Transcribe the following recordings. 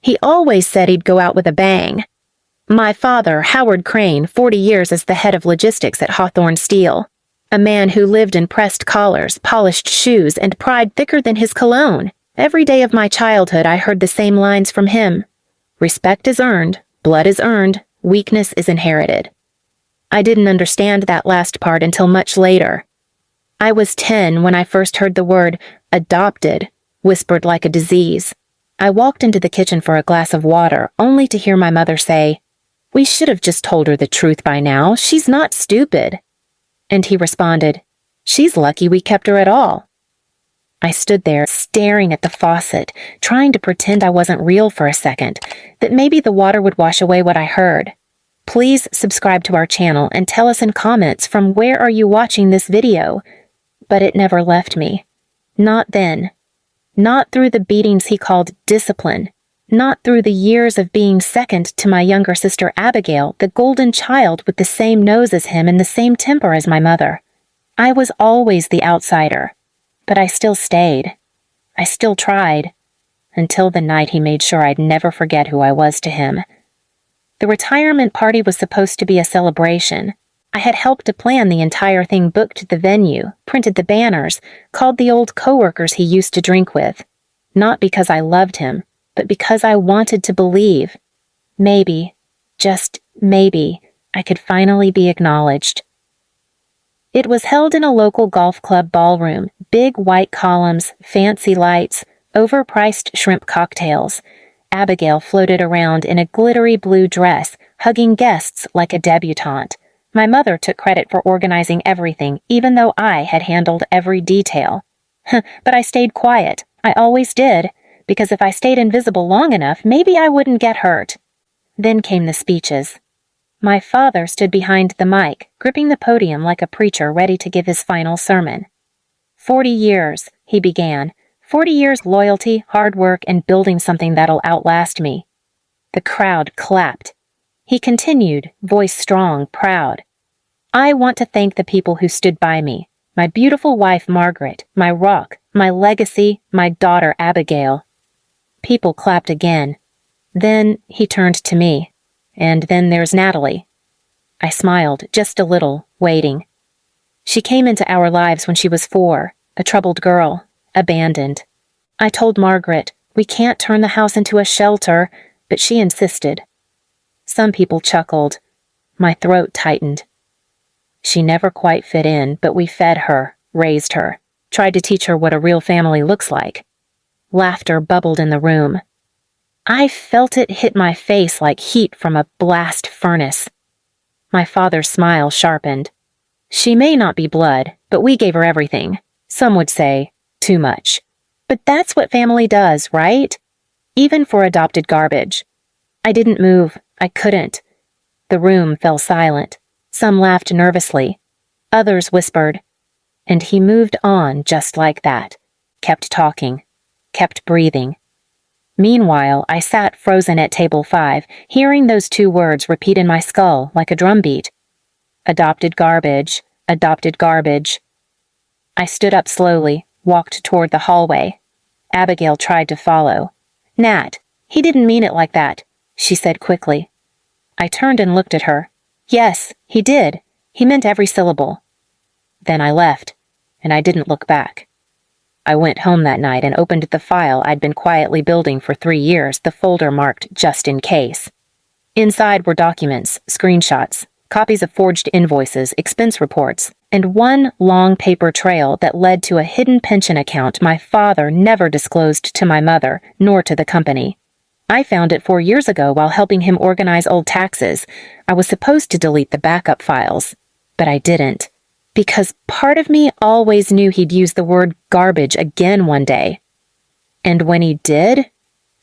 He always said he'd go out with a bang. My father, Howard Crane, 40 years as the head of logistics at Hawthorne Steel. A man who lived in pressed collars, polished shoes, and pride thicker than his cologne. Every day of my childhood I heard the same lines from him. Respect is earned, blood is earned, weakness is inherited. I didn't understand that last part until much later. I was 10 when I first heard the word adopted, whispered like a disease. I walked into the kitchen for a glass of water, only to hear my mother say, "We should have just told her the truth by now. She's not stupid." And he responded, "She's lucky we kept her at all." I stood there, staring at the faucet, trying to pretend I wasn't real for a second, that maybe the water would wash away what I heard. Please subscribe to our channel and tell us in comments from where are you watching this video. But it never left me. Not then. Not through the beatings he called discipline. Not through the years of being second to my younger sister Abigail, the golden child with the same nose as him and the same temper as my mother. I was always the outsider. But I still stayed. I still tried. Until the night he made sure I'd never forget who I was to him. The retirement party was supposed to be a celebration. I had helped to plan the entire thing, booked the venue, printed the banners, called the old coworkers he used to drink with. Not because I loved him, but because I wanted to believe. Maybe, just maybe, I could finally be acknowledged. It was held in a local golf club ballroom, big white columns, fancy lights, overpriced shrimp cocktails. Abigail floated around in a glittery blue dress, hugging guests like a debutante. My mother took credit for organizing everything, even though I had handled every detail. But I stayed quiet. I always did, because if I stayed invisible long enough, maybe I wouldn't get hurt. Then came the speeches. My father stood behind the mic, gripping the podium like a preacher ready to give his final sermon. 40 years, he began. 40 years loyalty, hard work, and building something that'll outlast me. The crowd clapped. He continued, voice strong, proud. I want to thank the people who stood by me. My beautiful wife, Margaret, my rock, my legacy, my daughter, Abigail. People clapped again. Then he turned to me. And then there's Natalie. I smiled, just a little, waiting. She came into our lives when she was 4, a troubled girl, abandoned. I told Margaret, we can't turn the house into a shelter, but she insisted. Some people chuckled. My throat tightened. She never quite fit in, but we fed her, raised her, tried to teach her what a real family looks like. Laughter bubbled in the room. I felt it hit my face like heat from a blast furnace. My father's smile sharpened. She may not be blood, but we gave her everything. Some would say, too much. But that's what family does, right? Even for adopted garbage. I didn't move. I couldn't. The room fell silent. Some laughed nervously. Others whispered. And he moved on just like that. Kept talking. Kept breathing. Meanwhile, I sat frozen at table 5, hearing those 2 words repeat in my skull like a drumbeat. Adopted garbage, adopted garbage. I stood up slowly, walked toward the hallway. Abigail tried to follow. Nat, he didn't mean it like that, she said quickly. I turned and looked at her. Yes, he did. He meant every syllable. Then I left, and I didn't look back. I went home that night and opened the file I'd been quietly building for 3 years, the folder marked just in case. Inside were documents, screenshots, copies of forged invoices, expense reports, and one long paper trail that led to a hidden pension account my father never disclosed to my mother, nor to the company. I found it 4 years ago while helping him organize old taxes. I was supposed to delete the backup files, but I didn't. Because part of me always knew he'd use the word garbage again one day. And when he did,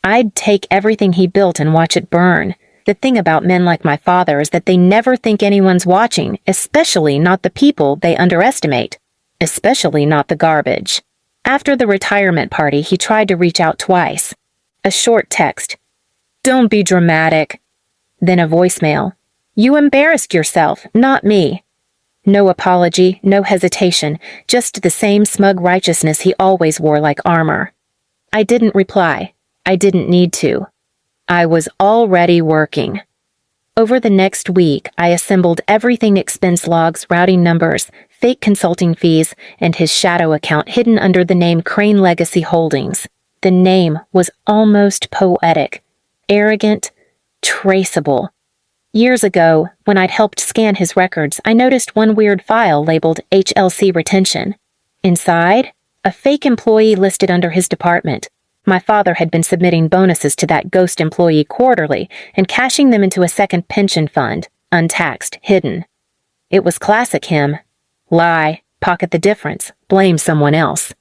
I'd take everything he built and watch it burn. The thing about men like my father is that they never think anyone's watching, especially not the people they underestimate, especially not the garbage. After the retirement party, he tried to reach out twice. A short text. Don't be dramatic. Then a voicemail. You embarrassed yourself, not me. No apology, no hesitation, just the same smug righteousness he always wore like armor. I didn't reply. I didn't need to. I was already working. Over the next week, I assembled everything: expense logs, routing numbers, fake consulting fees, and his shadow account hidden under the name Crane Legacy Holdings. The name was almost poetic, arrogant, traceable. Years ago, when I'd helped scan his records, I noticed one weird file labeled HLC Retention. Inside, a fake employee listed under his department. My father had been submitting bonuses to that ghost employee quarterly and cashing them into a second pension fund, untaxed, hidden. It was classic him. Lie, pocket the difference, blame someone else.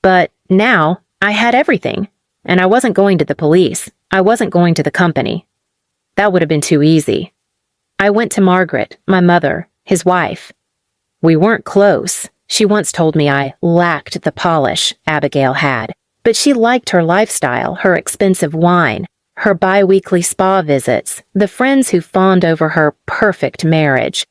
But now, I had everything, and I wasn't going to the police. I wasn't going to the company. That would have been too easy. I went to Margaret, my mother, his wife. We weren't close. She once told me I lacked the polish Abigail had, but she liked her lifestyle, her expensive wine, her bi-weekly spa visits, the friends who fawned over her perfect marriage.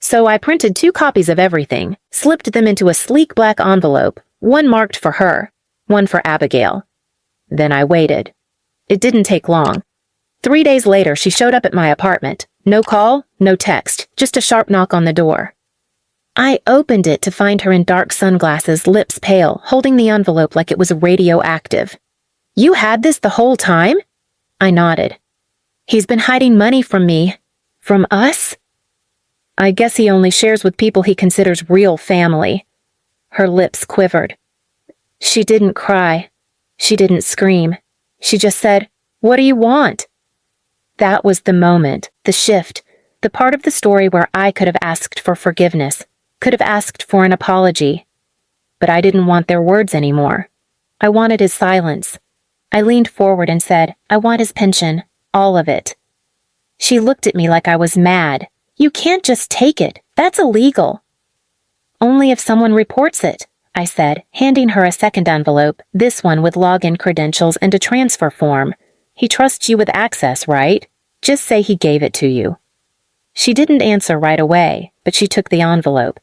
So I printed 2 copies of everything, slipped them into a sleek black envelope, one marked for her, one for Abigail. Then I waited. It didn't take long. 3 days later, she showed up at my apartment. No call, no text, just a sharp knock on the door. I opened it to find her in dark sunglasses, lips pale, holding the envelope like it was radioactive. "You had this the whole time?" I nodded. "He's been hiding money from me. From us?" "I guess he only shares with people he considers real family." Her lips quivered. She didn't cry. She didn't scream. She just said, "What do you want?" That was the moment, the shift, the part of the story where I could have asked for forgiveness, could have asked for an apology. But I didn't want their words anymore. I wanted his silence. I leaned forward and said, "I want his pension, all of it." She looked at me like I was mad. "You can't just take it. That's illegal." "Only if someone reports it," I said, handing her a second envelope, this one with login credentials and a transfer form. "He trusts you with access, right? Just say he gave it to you." She didn't answer right away, but she took the envelope.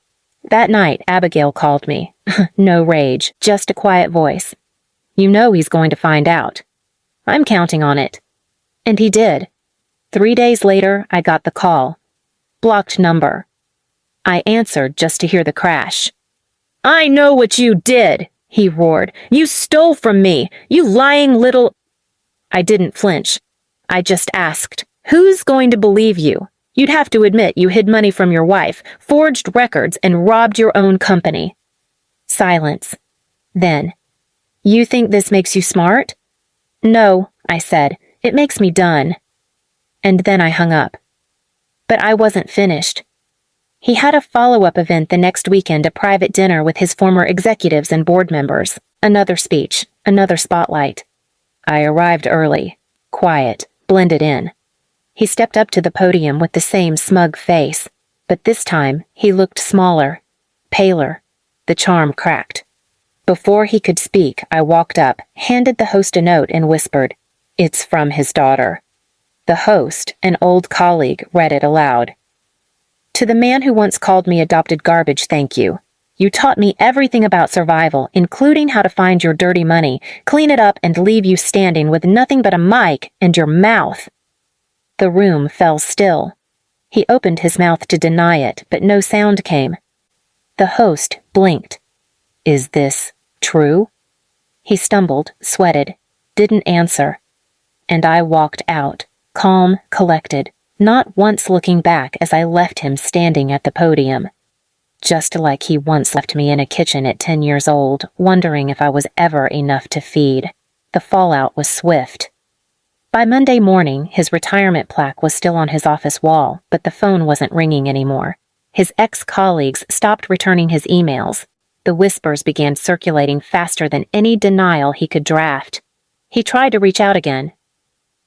That night, Abigail called me. No rage, just a quiet voice. "You know he's going to find out." "I'm counting on it." And he did. 3 days later, I got the call. Blocked number. I answered just to hear the crash. "I know what you did," he roared. "You stole from me, you lying little—" I didn't flinch. I just asked, "Who's going to believe you? You'd have to admit you hid money from your wife, forged records, and robbed your own company." Silence. Then, "You think this makes you smart?" "No," I said. "It makes me done." And then I hung up. But I wasn't finished. He had a follow-up event the next weekend, a private dinner with his former executives and board members. Another speech, another spotlight. I arrived early, quiet, blended in. He stepped up to the podium with the same smug face, but this time he looked smaller, paler. The charm cracked. Before he could speak, I walked up, handed the host a note, and whispered, "It's from his daughter." The host, an old colleague, read it aloud. "To the man who once called me adopted garbage, thank you. You taught me everything about survival, including how to find your dirty money, clean it up, and leave you standing with nothing but a mic and your mouth." The room fell still. He opened his mouth to deny it, but no sound came. The host blinked. "Is this true?" He stumbled, sweated, didn't answer. And I walked out, calm, collected, not once looking back as I left him standing at the podium. Just like he once left me in a kitchen at 10 years old, wondering if I was ever enough to feed. The fallout was swift. By Monday morning, his retirement plaque was still on his office wall, but the phone wasn't ringing anymore. His ex-colleagues stopped returning his emails. The whispers began circulating faster than any denial he could draft. He tried to reach out again.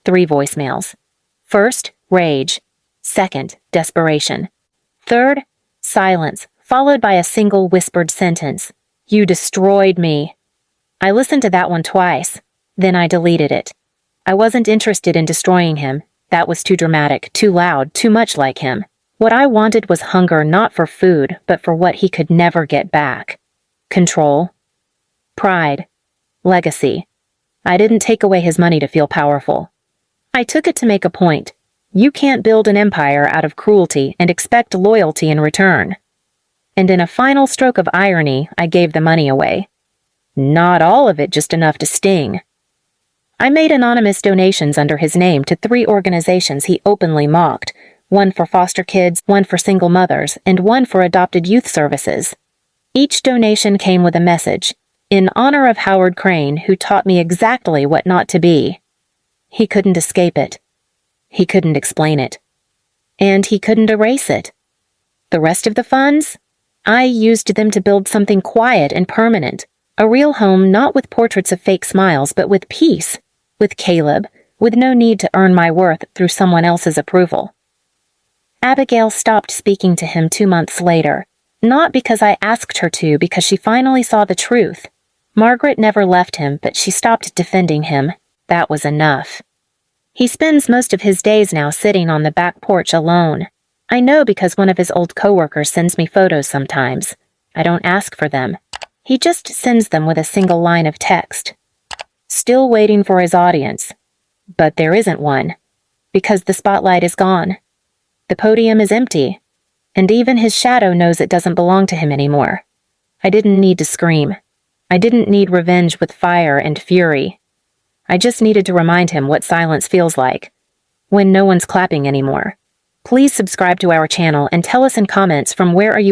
3 voicemails. First, rage. Second, desperation. Third, silence, followed by a single whispered sentence. "You destroyed me." I listened to that one twice. Then I deleted it. I wasn't interested in destroying him. That was too dramatic, too loud, too much like him. What I wanted was hunger not for food, but for what he could never get back. Control. Pride. Legacy. I didn't take away his money to feel powerful. I took it to make a point. You can't build an empire out of cruelty and expect loyalty in return. And in a final stroke of irony, I gave the money away. Not all of it, just enough to sting. I made anonymous donations under his name to 3 organizations he openly mocked, one for foster kids, one for single mothers, and one for adopted youth services. Each donation came with a message, in honor of Howard Crane, who taught me exactly what not to be. He couldn't escape it. He couldn't explain it. And he couldn't erase it. The rest of the funds? I used them to build something quiet and permanent, a real home not with portraits of fake smiles, but with peace, with Caleb, with no need to earn my worth through someone else's approval. Abigail stopped speaking to him 2 months later, not because I asked her to, because she finally saw the truth. Margaret never left him, but she stopped defending him. That was enough. He spends most of his days now sitting on the back porch alone. I know because one of his old coworkers sends me photos sometimes. I don't ask for them. He just sends them with a single line of text. Still waiting for his audience. But there isn't one. Because the spotlight is gone. The podium is empty. And even his shadow knows it doesn't belong to him anymore. I didn't need to scream. I didn't need revenge with fire and fury. I just needed to remind him what silence feels like. When no one's clapping anymore. Please subscribe to our channel and tell us in comments from where are you